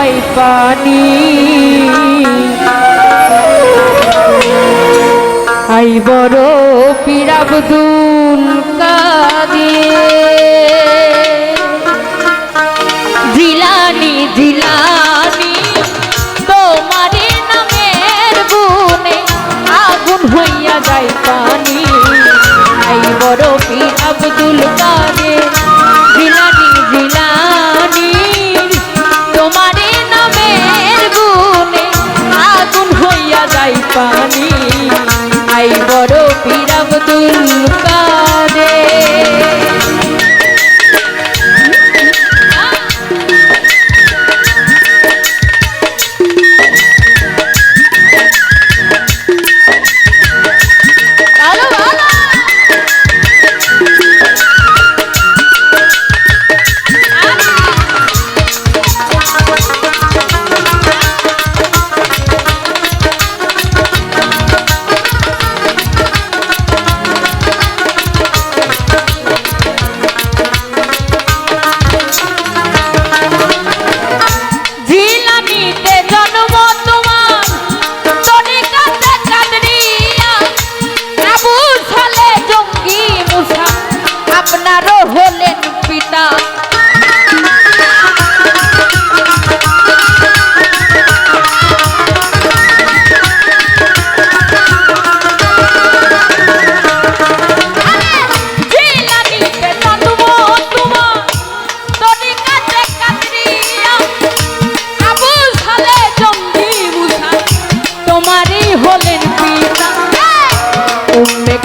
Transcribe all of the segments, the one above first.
যায় পানি আই বড় পীর আব্দুল কাদের জিলানি জিলানি তোমারে নামের গুণে আগুন হইয়া যায় পানি আই বড় পীর আব্দুল কাদের জিলানি জিলানি তোমারে নামের গুণে আগুন হইয়া যায় পানি আই বড় পীর আব্দুল কাদের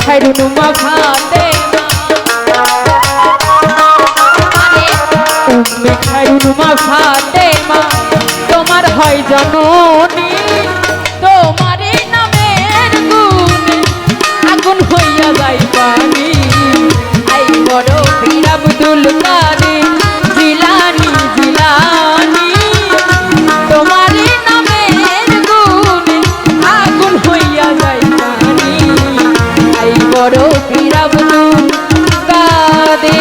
খায়রুনুমা ফাতেমা উম্মে খায়রুনুমা ফাতেমা তোমার হয় জননী তোমারই নামের গুণে আগুন হইয়া যায় পানি আই বড় পীর আব্দুল কাদের জিলানি জিলানি তোমারই নামের গুণে আগুন হইয়া যায় পানি আই বড় পীর আব্দুল কাদের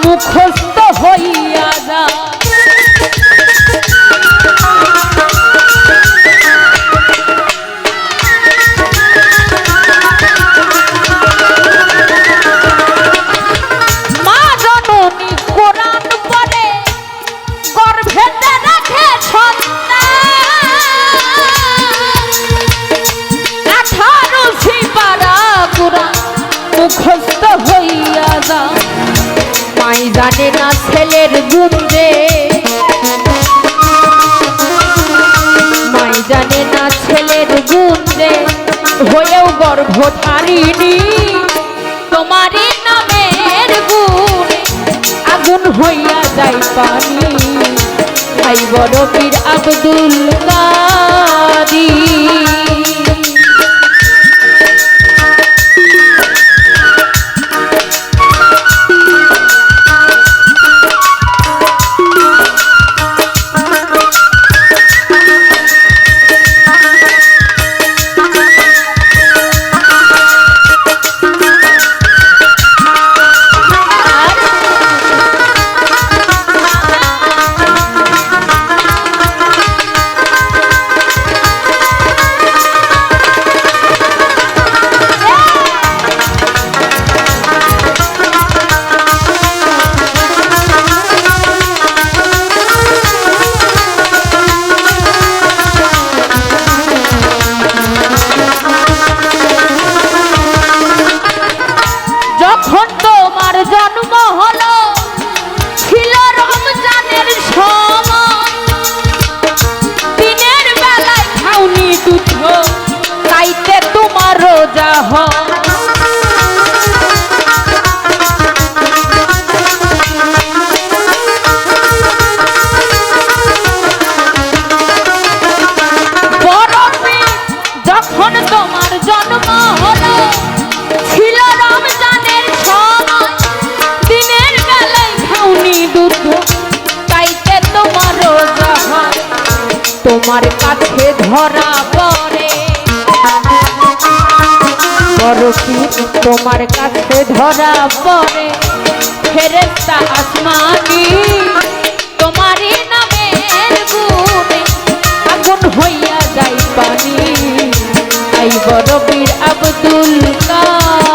মুখস্থ হইয়া যা মা জননী কোরআন পড়ে গর্ভেতে রাখে সন্তান 18 সিপারা কোরআন মুখস্থ হইয়া যা মাই জানে না ছেলের গুণে মাই জানে না ছেলের গুণে হয়েও গর্ভধারিণী তোমারই নামের গুণে আগুন হইয়া যায় পানি আই বড় পীর আব্দুল কাদের তোমার কাছে ধরা পড়ে বড় পীর তোমার কাছে ধরা পড়ে ফেরেশতা আসমানি তোমারই নামের গুণে আগুন হইয়া যায় পানি আই বড় পীর আব্দুল কাদের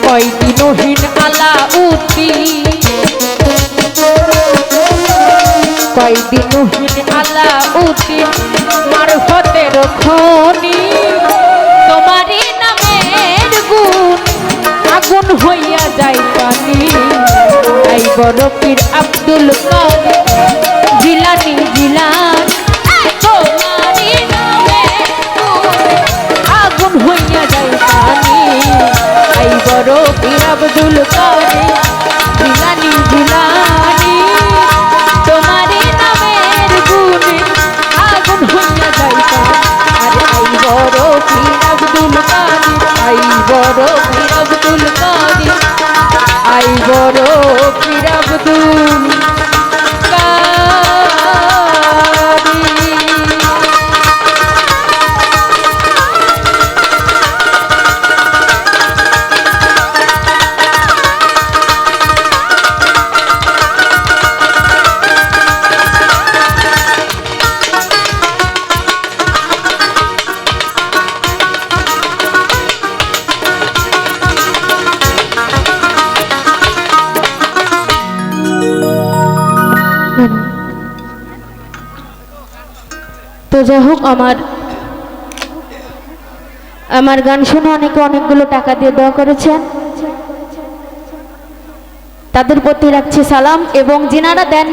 কয়দিনহীন আলাউদ্দিন কয়দিনহীন আলাউদ্দিন মারফতের খনি তোমারই নামের গুণ আগুন হইয়া যায় পানি আই বড় পীর আব্দুল কাদের জিলানী জিলানী তোমারই নামের গুণ আগুন হইয়া যায় পানি আই বড় পীর আব্দুল কাদের জিলানী জিলানী তোমারই নামের গুণে আগুন হইয়া যায় আরে আই বড় পীর আব্দুল কাদের আই বড় পীর আব্দুল কাদের আই বড় পীর আব্দুল তো যাই হোক আমার গান শুনে অনেকে অনেকগুলো টাকা দিয়ে দোয়া করেছেন তাদের প্রতি রাখছি সালাম এবং যিনারা দেন